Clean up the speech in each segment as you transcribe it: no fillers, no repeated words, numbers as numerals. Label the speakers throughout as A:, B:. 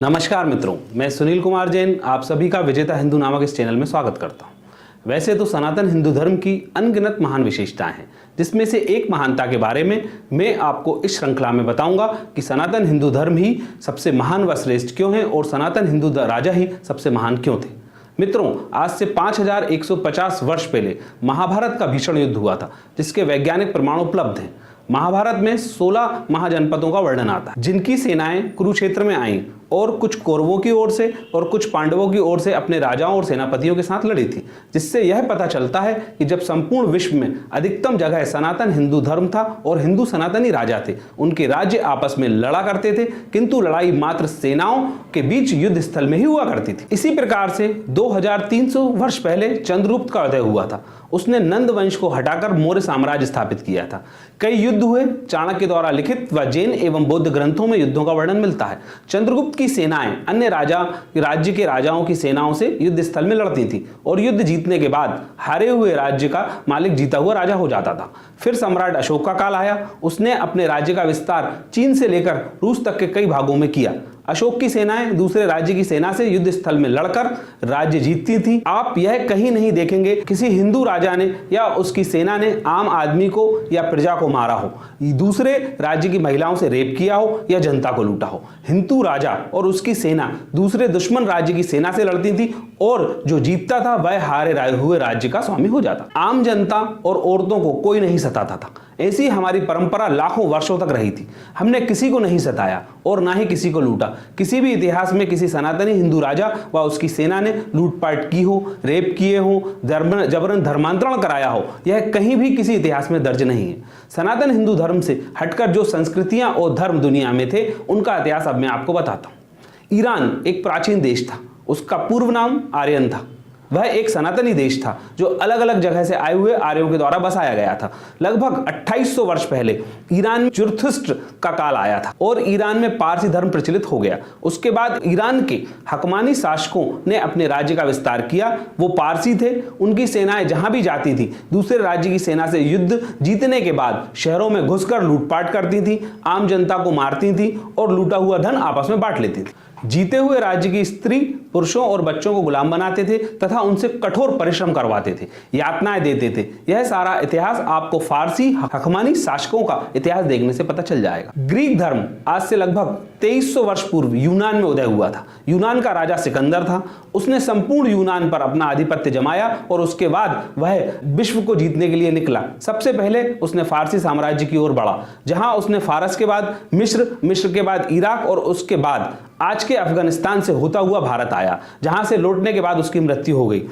A: नमस्कार मित्रों, मैं सुनील कुमार जैन आप सभी का विजेता हिंदू नामक इस चैनल में स्वागत करता हूं। वैसे तो सनातन हिंदू धर्म की अनगिनत महान विशेषताएं हैं, जिसमें से एक महानता के बारे में मैं आपको इस श्रृंखला में बताऊंगा कि सनातन हिंदू धर्म ही सबसे महान व श्रेष्ठ क्यों है और सनातन हिंदू राजा ही सबसे महान क्यों थे। मित्रों, आज से 5150 वर्ष पहले महाभारत का भीषण युद्ध हुआ था, जिसके वैज्ञानिक प्रमाण उपलब्ध हैं। महाभारत में 16 महाजनपदों का वर्णन आता है, जिनकी सेनाएं कुरुक्षेत्र में आईं और कुछ कौरवों की ओर से और कुछ पांडवों की ओर से अपने राजाओं और सेनापतियों के साथ लड़ी थी। जिससे यह पता चलता है कि जब संपूर्ण विश्व में अधिकतम जगह सनातन हिंदू धर्म था और हिंदू सनातनी राजा थे, उनके राज्य आपस में लड़ा करते थे, किंतु लड़ाई मात्र सेनाओं के बीच युद्ध स्थल में ही हुआ करती थी। इसी प्रकार से 2300 वर्ष पहले चंद्रगुप्त का उदय हुआ था। उसने नंद वंश को हटाकर मौर्य साम्राज्य स्थापित किया था। कई युद्ध हुए। चाणक्य द्वारा लिखित व जैन एवं बौद्ध ग्रंथों में युद्धों का वर्णन मिलता है। चंद्रगुप्त की सेनाएं अन्य राज्य के राजाओं की सेनाओं से युद्ध स्थल में लड़ती थी और युद्ध जीतने के बाद हारे हुए राज्य का मालिक जीता हुआ राजा हो जाता था। फिर सम्राट अशोक का काल आया। उसने अपने राज्य का विस्तार चीन से लेकर रूस तक के कई भागों में किया। अशोक की सेनाएं दूसरे राज्य की सेना से युद्ध स्थल में लड़कर राज्य जीतती थी। आप यह कहीं नहीं देखेंगे किसी हिंदू राजा ने या उसकी सेना ने आम आदमी को या प्रजा को मारा हो, दूसरे राज्य की महिलाओं से रेप किया हो या जनता को लूटा हो। हिंदू राजा और उसकी सेना दूसरे दुश्मन राज्य की सेना से लड़ती थी और जो जीतता था वह हारे हुए राज्य का स्वामी हो जाता। आम जनता और औरतों को कोई नहीं सताता था। ऐसी हमारी परंपरा लाखों वर्षों तक रही थी। हमने किसी को नहीं सताया और ना ही किसी को लूटा। किसी भी इतिहास में किसी सनातनी हिंदू राजा व उसकी सेना ने लूटपाट की हो, रेप किए हो, जबरन धर्मांतरण कराया हो, यह कहीं भी किसी इतिहास में दर्ज नहीं है। सनातन हिंदू धर्म से हटकर जो संस्कृतियां और धर्म दुनिया में थे, उनका इतिहास अब मैं आपको बताता हूं। ईरान एक प्राचीन देश था। उसका पूर्व नाम आर्यन था। वह एक सनातनी देश था जो अलग अलग जगह से आए हुए आर्यों के द्वारा बसाया गया था। लगभग 2800 वर्ष पहले ईरान में जुरथुस्ट्र का काल आया था और ईरान में पारसी धर्म प्रचलित हो गया। उसके बाद ईरान के हकमानी शासकों ने अपने राज्य का विस्तार किया। वो पारसी थे। उनकी सेनाएं जहां भी जाती थी, दूसरे राज्य की सेना से युद्ध जीतने के बाद शहरों में घुसकर लूटपाट करती थी, आम जनता को मारती थी और लूटा हुआ धन आपस में बांट लेती थी। जीते हुए राज्य की स्त्री, पुरुषों और बच्चों को गुलाम बनाते थे तथा उनसे कठोर परिश्रम करवाते थे, यातनाएं देते थे। यह सारा इतिहास आपको फारसी हकमानी शासकों का इतिहास देखने से पता चल जाएगा। ग्रीक धर्म आज से लगभग 2300 वर्ष पूर्व यूनान में उदय हुआ था। यूनान का राजा सिकंदर था। उसने संपूर्ण यूनान पर अपना आधिपत्य जमाया और उसके बाद वह विश्व को जीतने के लिए निकला। सबसे पहले उसने फारसी साम्राज्य की ओर बढ़ा, जहां उसने फारस के बाद मिस्र के बाद इराक और उसके बाद आज के अफगानिस्तान से होता हुआ भारत आया, जहां से लौटने के बाद उसकी मृत्यु हो गई।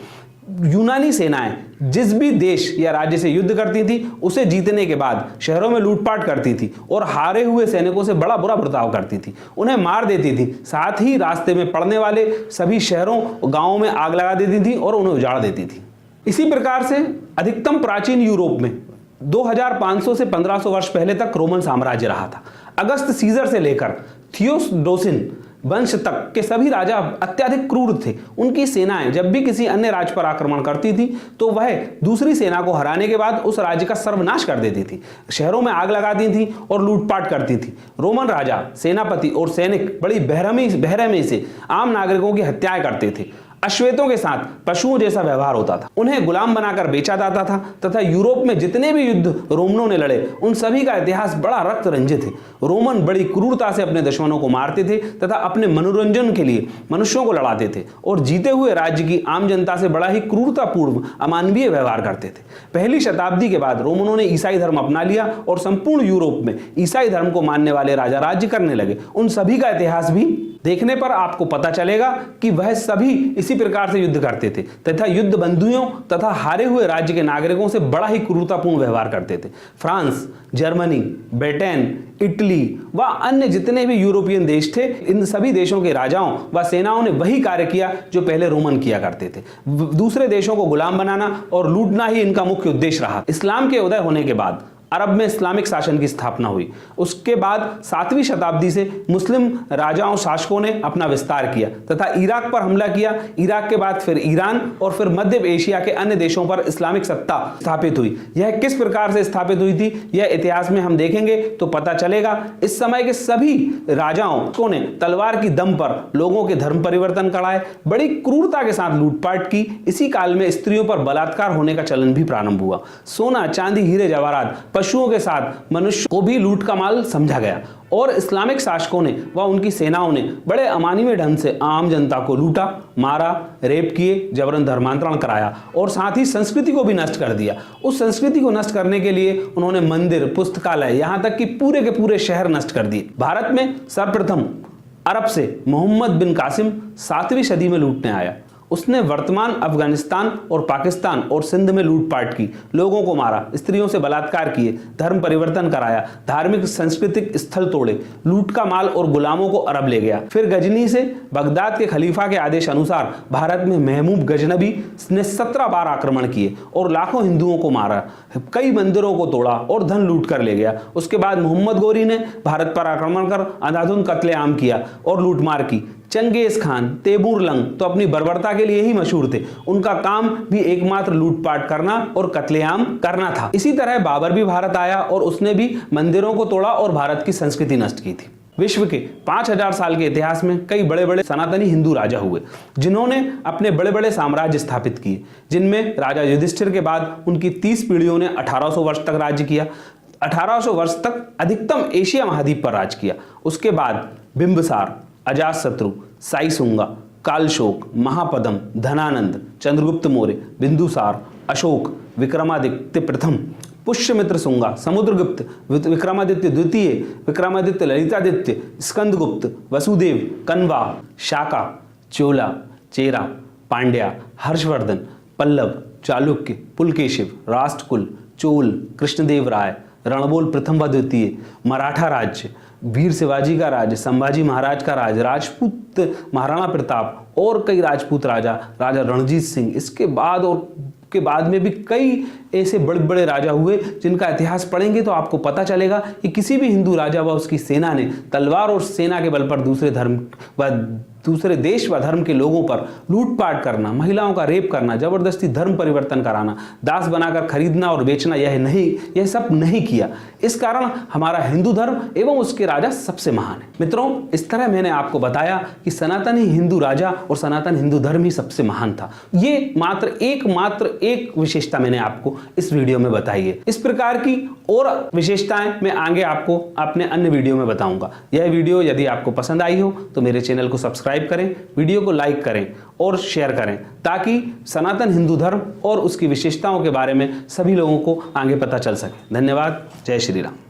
A: यूनानी सेनाएं जिस भी देश या राज्य से युद्ध करती थी, उसे जीतने के बाद शहरों में लूटपाट करती थी और हारे हुए सैनिकों से बड़ा बुरा बर्ताव करती थी, उन्हें मार देती थी। साथ ही रास्ते में पड़ने वाले सभी शहरों गांवों में आग लगा देती थी और उन्हें उजाड़ देती थी। इसी प्रकार से अधिकतम प्राचीन यूरोप में 2500 से 1500 वर्ष पहले तक रोमन साम्राज्य रहा था। अगस्त सीजर से लेकर थियोडोसिन वंश तक के सभी राजा अत्यधिक क्रूर थे। उनकी सेनाएं जब भी किसी अन्य राज्य पर आक्रमण करती थी तो वह दूसरी सेना को हराने के बाद उस राज्य का सर्वनाश कर देती थी, शहरों में आग लगाती थी और लूटपाट करती थी। रोमन राजा, सेनापति और सैनिक बड़ी बेरहमी से आम नागरिकों की हत्याएं करते थे। अश्वेतों के साथ पशुओं जैसा व्यवहार होता था। उन्हें गुलाम बनाकर बेचा जाता था तथा यूरोप में जितने भी युद्ध रोमनों ने लड़े, उन सभी का इतिहास बड़ा रक्त रंजित है। रोमन बड़ी क्रूरता से अपने दुश्मनों को मारते थे तथा अपने मनोरंजन के लिए मनुष्यों को लड़ाते थे और जीते हुए राज्य की आम जनता से बड़ा ही क्रूरतापूर्ण अमानवीय व्यवहार करते थे। पहली शताब्दी के बाद रोमनों ने ईसाई धर्म अपना लिया और संपूर्ण यूरोप में ईसाई धर्म को मानने वाले राजा राज्य करने लगे। उन सभी का इतिहास भी देखने पर आपको पता चलेगा कि वह सभी इसी प्रकार से युद्ध करते थे तथा युद्ध बंधुओं तथा हारे हुए राज्य के नागरिकों से बड़ा ही क्रूरतापूर्ण व्यवहार करते थे। फ्रांस, जर्मनी, ब्रिटेन, इटली व अन्य जितने भी यूरोपियन देश थे, इन सभी देशों के राजाओं व सेनाओं ने वही कार्य किया जो पहले रोमन किया करते थे। दूसरे देशों को गुलाम बनाना और लूटना ही इनका मुख्य उद्देश्य रहा। इस्लाम के उदय होने के बाद अरब में इस्लामिक शासन की स्थापना हुई। उसके बाद 7वीं शताब्दी से मुस्लिम राजाओं शासकों ने अपना विस्तार किया तथा इराक पर हमला किया। इराक के बाद फिर ईरान और फिर मध्य एशिया के अन्य देशों पर इस्लामिक सत्ता स्थापित हुई। यह किस प्रकार से स्थापित हुई थी, यह इतिहास में हम देखेंगे तो पता चलेगा। इस समय के सभी राजाओं ने तलवार की दम पर लोगों के धर्म परिवर्तन कराए, बड़ी क्रूरता के साथ लूटपाट की। इसी काल में स्त्रियों पर बलात्कार होने का चलन भी प्रारंभ हुआ। सोना, चांदी, हीरे जवाहरात, पशुओं के साथ मनुष्य को भी लूट का माल समझा गया और इस्लामिक शासकों ने व उनकी सेनाओं ने बड़े अमानवीय ढंग से आम जनता को लूटा, मारा, रेप किए, जबरन धर्मांतरण कराया और साथ ही संस्कृति को भी नष्ट कर दिया। उस संस्कृति को नष्ट करने के लिए उन्होंने मंदिर, पुस्तकालय, यहां तक कि पूरे के पूरे शहर नष्ट कर दिए। भारत में सर्वप्रथम अरब से मोहम्मद बिन कासिम 7वीं सदी में लूटने आया। उसने वर्तमान अफगानिस्तान और पाकिस्तान और सिंध में लूटपाट की, लोगों को मारा, स्त्रियों से बलात्कार किए, धर्म परिवर्तन कराया, धार्मिक सांस्कृतिक स्थल तोड़े, लूट का माल और गुलामों को अरब ले गया। फिर गजनी से बगदाद के खलीफा के आदेश अनुसार भारत में महमूद गजनबी ने 17 बार आक्रमण किए और लाखों हिंदुओं को मारा, कई मंदिरों को तोड़ा और धन लूट कर ले गया। उसके बाद मोहम्मद गोरी ने भारत पर आक्रमण कर अंधाधुंध कत्लेआम किया और लूटमार की। चंगेज खान, तैमूर लंग तो अपनी बर्बरता के लिए ही मशहूर थे। उनका काम भी एकमात्र लूटपाट करना और कत्लेआम करना था। इसी तरह बाबर भी भारत आया और उसने भी मंदिरों को तोड़ा और भारत की संस्कृति नष्ट की थी। विश्व के 5000 साल के इतिहास में कई बड़े बड़े सनातनी हिंदू राजा हुए जिन्होंने अपने बड़े बड़े साम्राज्य स्थापित किए, जिनमें राजा युधिष्ठिर के बाद उनकी 30 पीढ़ियों ने 1800 वर्ष तक राज्य किया। 1800 वर्ष तक अधिकतम एशिया महाद्वीप पर राज किया। उसके बाद बिंबिसार, अजातशत्रु, साईसुंगा, कालशोक, महापद्म, धनानंद, चंद्रगुप्त मौर्य, बिंदुसार, अशोक, विक्रमादित्य प्रथम, पुष्यमित्र शुंगा, समुद्रगुप्त, विक्रमादित्य द्वितीय, विक्रमादित्य ललितादित्य, स्कंदगुप्त, वसुदेव, कन्वा, शाका, चोला, चेरा, पांड्या, हर्षवर्धन, पल्लव, चालुक्य, पुलकेशिव, राष्ट्रकुल, चोल, कृष्णदेव राय, रणबोल प्रथम व द्वितीय, मराठा राज्य, वीर शिवाजी का राज्य, संभाजी महाराज का राज्य, राजपूत महाराणा प्रताप और कई राजपूत राजा, राजा रणजीत सिंह। इसके बाद और के बाद में भी कई ऐसे बड़े बड़े राजा हुए जिनका इतिहास पढ़ेंगे तो आपको पता चलेगा कि किसी भी हिंदू राजा व उसकी सेना ने तलवार और सेना के बल पर दूसरे धर्म व दूसरे देश व धर्म के लोगों पर लूटपाट करना, महिलाओं का रेप करना, जबरदस्ती धर्म परिवर्तन कराना, दास बनाकर खरीदना और बेचना, यह सब नहीं किया। इस कारण हमारा हिंदू धर्म एवं उसके राजा सबसे महान है। मित्रों, इस तरह मैंने आपको बताया कि सनातनी हिंदू राजा और सनातन हिंदू धर्म ही सबसे महान था। ये मात्र एक विशेषता मैंने आपको इस वीडियो में बताई है। इस प्रकार की और विशेषताएं मैं आगे आपको अपने अन्य वीडियो में बताऊंगा। यह वीडियो यदि आपको पसंद आई हो तो मेरे चैनल को सब्सक्राइब करें, वीडियो को लाइक करें और शेयर करें ताकि सनातन हिंदू धर्म और उसकी विशेषताओं के बारे में सभी लोगों को आगे पता चल सके। धन्यवाद। जय श्री राम।